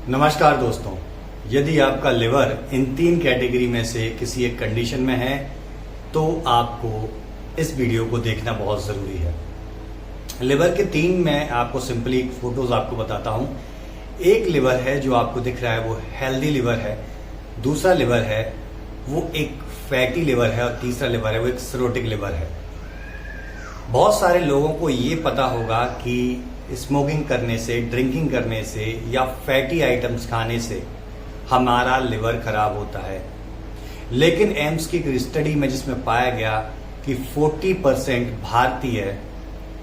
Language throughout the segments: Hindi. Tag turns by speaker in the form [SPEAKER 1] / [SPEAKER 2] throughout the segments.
[SPEAKER 1] नमस्कार दोस्तों, यदि आपका लिवर इन 3 कैटेगरी में से किसी एक कंडीशन में है तो आपको इस वीडियो को देखना बहुत ज़रूरी है। लिवर के 3 मैं आपको सिंपली फोटोज आपको बताता हूं। एक लिवर है जो आपको दिख रहा है वो हेल्दी लिवर है, दूसरा लिवर है वो एक फैटी लिवर है और तीसरा लिवर है वो एक सिरोटिक लिवर है। बहुत सारे लोगों को ये पता होगा कि स्मोकिंग करने से, ड्रिंकिंग करने से या फैटी आइटम्स खाने से हमारा लिवर खराब होता है, लेकिन एम्स की एक स्टडी में जिसमें पाया गया कि 40% भारतीय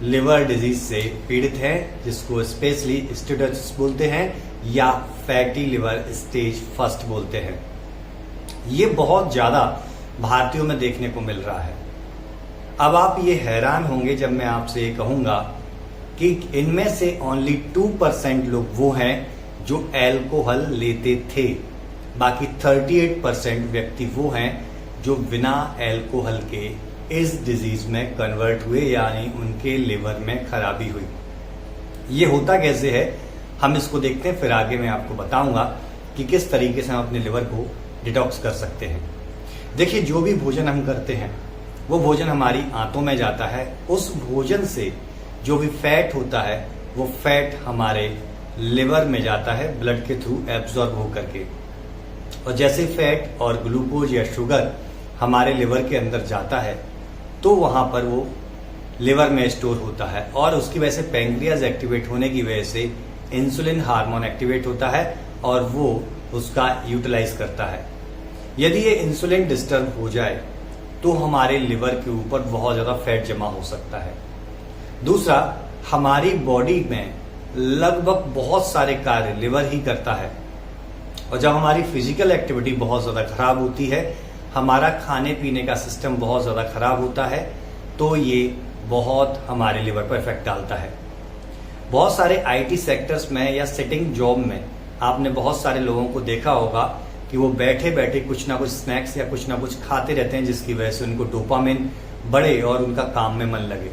[SPEAKER 1] लिवर डिजीज से पीड़ित हैं, जिसको स्पेशली स्टेटस बोलते हैं या फैटी लिवर स्टेज फर्स्ट बोलते हैं। ये बहुत ज्यादा भारतीयों में देखने को मिल रहा है। अब आप ये हैरान होंगे जब मैं आपसे ये कहूंगा कि इनमें से ओनली 2% लोग वो हैं जो अल्कोहल लेते थे, बाकी 38% व्यक्ति वो हैं जो बिना अल्कोहल के इस डिजीज में कन्वर्ट हुए, यानी उनके लिवर में खराबी हुई। ये होता कैसे है हम इसको देखते हैं, फिर आगे मैं आपको बताऊंगा कि किस तरीके से हम अपने लिवर को डिटॉक्स कर सकते हैं। देखिए, जो भी भोजन हम करते हैं वो भोजन हमारी आंतों में जाता है। उस भोजन से जो भी फैट होता है वो फैट हमारे लिवर में जाता है ब्लड के थ्रू एब्जॉर्ब होकर के, और जैसे फैट और ग्लूकोज या शुगर हमारे लिवर के अंदर जाता है तो वहां पर वो लिवर में स्टोर होता है, और उसकी वजह से पैंक्रियाज एक्टिवेट होने की वजह से इंसुलिन हार्मोन एक्टिवेट होता है और वो उसका यूटिलाइज करता है। यदि ये इंसुलिन डिस्टर्ब हो जाए तो हमारे लिवर के ऊपर बहुत ज्यादा फैट जमा हो सकता है। दूसरा, हमारी बॉडी में लगभग बहुत सारे कार्य लिवर ही करता है, और जब हमारी फिजिकल एक्टिविटी बहुत ज्यादा खराब होती है, हमारा खाने पीने का सिस्टम बहुत ज्यादा खराब होता है, तो ये बहुत हमारे लिवर पर इफेक्ट डालता है। बहुत सारे आईटी सेक्टर्स में या सिटिंग जॉब में आपने बहुत सारे लोगों को देखा होगा कि वो बैठे बैठे कुछ ना कुछ स्नैक्स या कुछ ना कुछ खाते रहते हैं, जिसकी वजह से उनको डोपामिन बढ़े और उनका काम में मन लगे,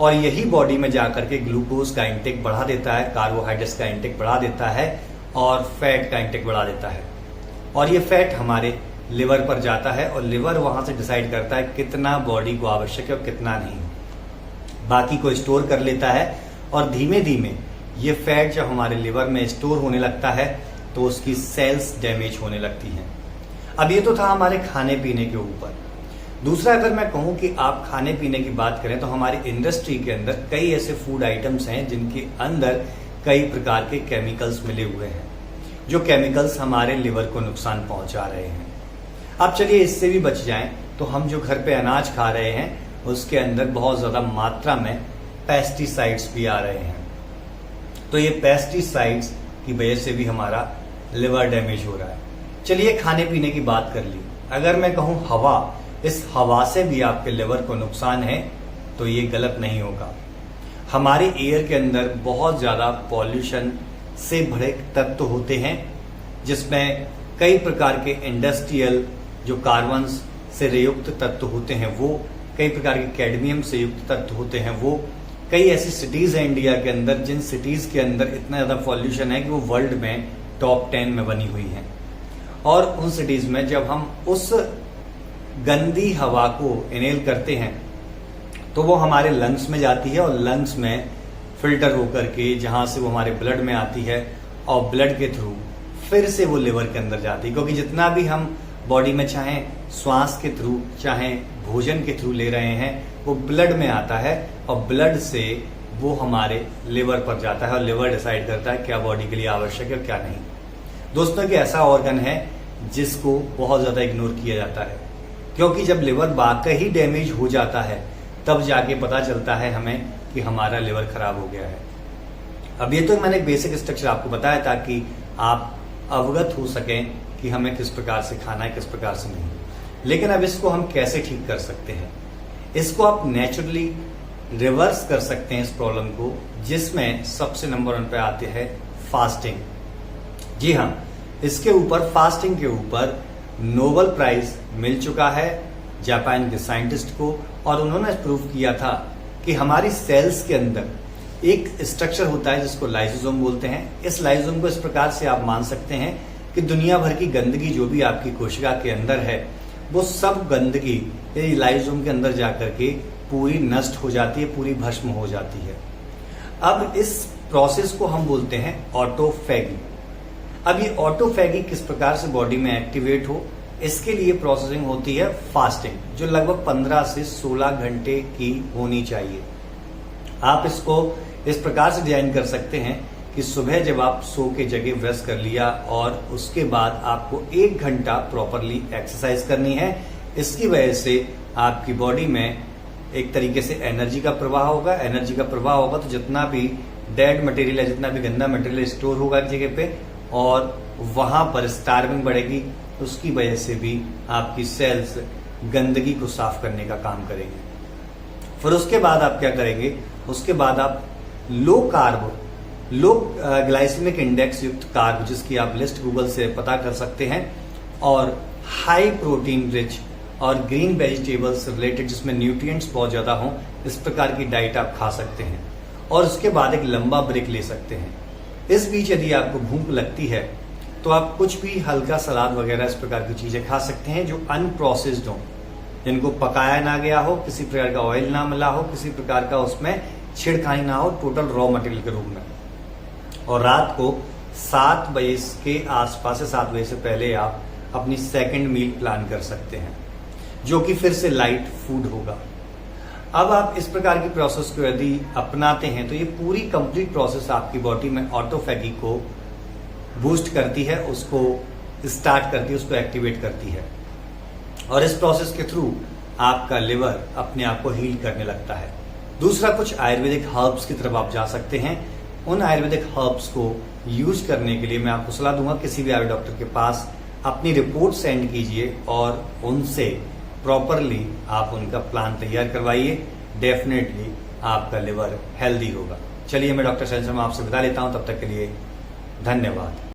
[SPEAKER 1] और यही बॉडी में जाकर के ग्लूकोज का इंटेक बढ़ा देता है, कार्बोहाइड्रेट्स का इंटेक बढ़ा देता है और फैट का इंटेक बढ़ा देता है, और ये फैट हमारे लिवर पर जाता है और लिवर वहां से डिसाइड करता है कितना बॉडी को आवश्यक है और कितना नहीं, बाकी को स्टोर कर लेता है, और धीमे धीमे ये फैट जब हमारे लिवर में स्टोर होने लगता है तो उसकी सेल्स डैमेज होने लगती हैं। अब ये तो था हमारे खाने पीने के ऊपर। दूसरा, अगर मैं कहूं कि आप खाने पीने की बात करें तो हमारी इंडस्ट्री के अंदर कई ऐसे फूड आइटम्स हैं जिनके अंदर कई प्रकार के केमिकल्स मिले हुए हैं, जो केमिकल्स हमारे लिवर को नुकसान पहुंचा रहे हैं। अब चलिए इससे भी बच जाएं तो हम जो घर पे अनाज खा रहे हैं उसके अंदर बहुत ज्यादा मात्रा में पेस्टिसाइड्स भी आ रहे हैं, तो ये पेस्टिसाइड्स की वजह से भी हमारा लिवर डैमेज हो रहा है। चलिए खाने पीने की बात कर ली। अगर मैं कहूं हवा, इस हवा से भी आपके लिवर को नुकसान है तो ये गलत नहीं होगा। हमारे एयर के अंदर बहुत ज्यादा पॉल्यूशन से भरे तत्व होते हैं, जिसमें कई प्रकार के इंडस्ट्रियल जो कार्बन से युक्त तत्व होते हैं वो, कई प्रकार के कैडमियम से युक्त तत्व होते हैं वो। कई ऐसी सिटीज हैं इंडिया के अंदर जिन सिटीज के अंदर इतना ज्यादा पॉल्यूशन है कि वो वर्ल्ड में टॉप 10 में बनी हुई हैं, और उन सिटीज में जब हम उस गंदी हवा को इनहेल करते हैं तो वो हमारे लंग्स में जाती है, और लंग्स में फिल्टर होकर के जहां से वो हमारे ब्लड में आती है, और ब्लड के थ्रू फिर से वो लिवर के अंदर जाती है, क्योंकि जितना भी हम बॉडी में चाहे श्वास के थ्रू चाहे भोजन के थ्रू ले रहे हैं वो ब्लड में आता है, और ब्लड से वो हमारे लिवर पर जाता है, और लिवर डिसाइड करता है क्या बॉडी के लिए आवश्यक है और क्या नहीं। दोस्तों, कि ऐसा ऑर्गन है जिसको बहुत ज्यादा इग्नोर किया जाता है, क्योंकि जब लिवर वाकई ही डैमेज हो जाता है तब जाके पता चलता है हमें कि हमारा लिवर खराब हो गया है। अब ये तो मैंने बेसिक स्ट्रक्चर आपको बताया ताकि आप अवगत हो सकें कि हमें किस प्रकार से खाना है, किस प्रकार से नहीं। लेकिन अब इसको हम कैसे ठीक कर सकते हैं? इसको आप नेचुरली रिवर्स कर सकते हैं इस प्रॉब्लम को, जिसमें सबसे नंबर 1 पे आते हैं फास्टिंग। जी हाँ, इसके ऊपर, फास्टिंग के ऊपर नोबेल प्राइज मिल चुका है जापान के साइंटिस्ट को, और उन्होंने प्रूव किया था कि हमारी सेल्स के अंदर एक स्ट्रक्चर होता है जिसको लाइसोसोम बोलते हैं। इस लाइसोसोम को इस प्रकार से आप मान सकते हैं कि दुनिया भर की गंदगी जो भी आपकी कोशिका के अंदर है, वो सब गंदगी लाइसोसोम के अंदर जाकर के पूरी नष्ट हो जाती है, पूरी भस्म हो जाती है। अब इस प्रोसेस को हम बोलते हैं ऑटोफैगी। अब ये ऑटोफैगी किस प्रकार से बॉडी में एक्टिवेट हो, इसके लिए प्रोसेसिंग होती है फास्टिंग, जो लगभग 15 से 16 घंटे की होनी चाहिए। आप इसको इस प्रकार से डिजाइन कर सकते हैं कि सुबह जब आप सो के जगह ब्रश कर लिया और उसके बाद आपको 1 घंटा प्रॉपरली एक्सरसाइज करनी है। इसकी वजह से आपकी बॉडी में एक तरीके से एनर्जी का प्रवाह होगा। एनर्जी का प्रवाह होगा तो जितना भी डेड मटेरियल है, जितना भी गंदा मटेरियल स्टोर होगा एक जगह पे, और वहां पर स्टार्विंग बढ़ेगी। उसकी वजह से भी आपकी सेल्स गंदगी को साफ करने का काम करेंगे। फिर उसके बाद आप क्या करेंगे, उसके बाद आप लो ग्लाइसेमिक इंडेक्स युक्त कार्ब, जिसकी आप लिस्ट गूगल से पता कर सकते हैं, और हाई प्रोटीन रिच और ग्रीन वेजिटेबल्स रिलेटेड, जिसमें न्यूट्रिएंट्स बहुत ज्यादा हों, इस प्रकार की डाइट आप खा सकते हैं। और उसके बाद एक लंबा ब्रेक ले सकते हैं। इस बीच यदि आपको भूख लगती है तो आप कुछ भी हल्का सलाद वगैरह इस प्रकार की चीजें खा सकते हैं जो अनप्रोसेस्ड हो, जिनको पकाया ना गया हो, किसी प्रकार का ऑयल ना मिला हो, किसी प्रकार का उसमें छिड़काई ना हो, टोटल रॉ मटेरियल के रूप में। और रात को 7 बजे के आसपास से 7 बजे से पहले आप अपनी सेकंड मील प्लान कर सकते हैं, जो कि फिर से लाइट फूड होगा। अब आप इस प्रकार की प्रोसेस को यदि अपनाते हैं तो ये पूरी कंप्लीट प्रोसेस आपकी बॉडी में ऑटोफैगी को बूस्ट करती है, उसको स्टार्ट करती है, उसको एक्टिवेट करती है। और इस प्रोसेस के थ्रू आपका लिवर अपने आप को हील करने लगता है। दूसरा, कुछ आयुर्वेदिक हर्ब्स की तरफ आप जा सकते हैं। उन आयुर्वेदिक हर्ब्स को यूज करने के लिए मैं आपको सलाह दूंगा, किसी भी आयुर्वेद डॉक्टर के पास अपनी रिपोर्ट सेंड कीजिए और उनसे प्रॉपरली आप उनका प्लान तैयार करवाइए। डेफिनेटली आपका लिवर हेल्दी होगा। चलिए, मैं डॉक्टर शैलेंद्र शर्मा आपसे विदा लेता हूं। तब तक के लिए धन्यवाद।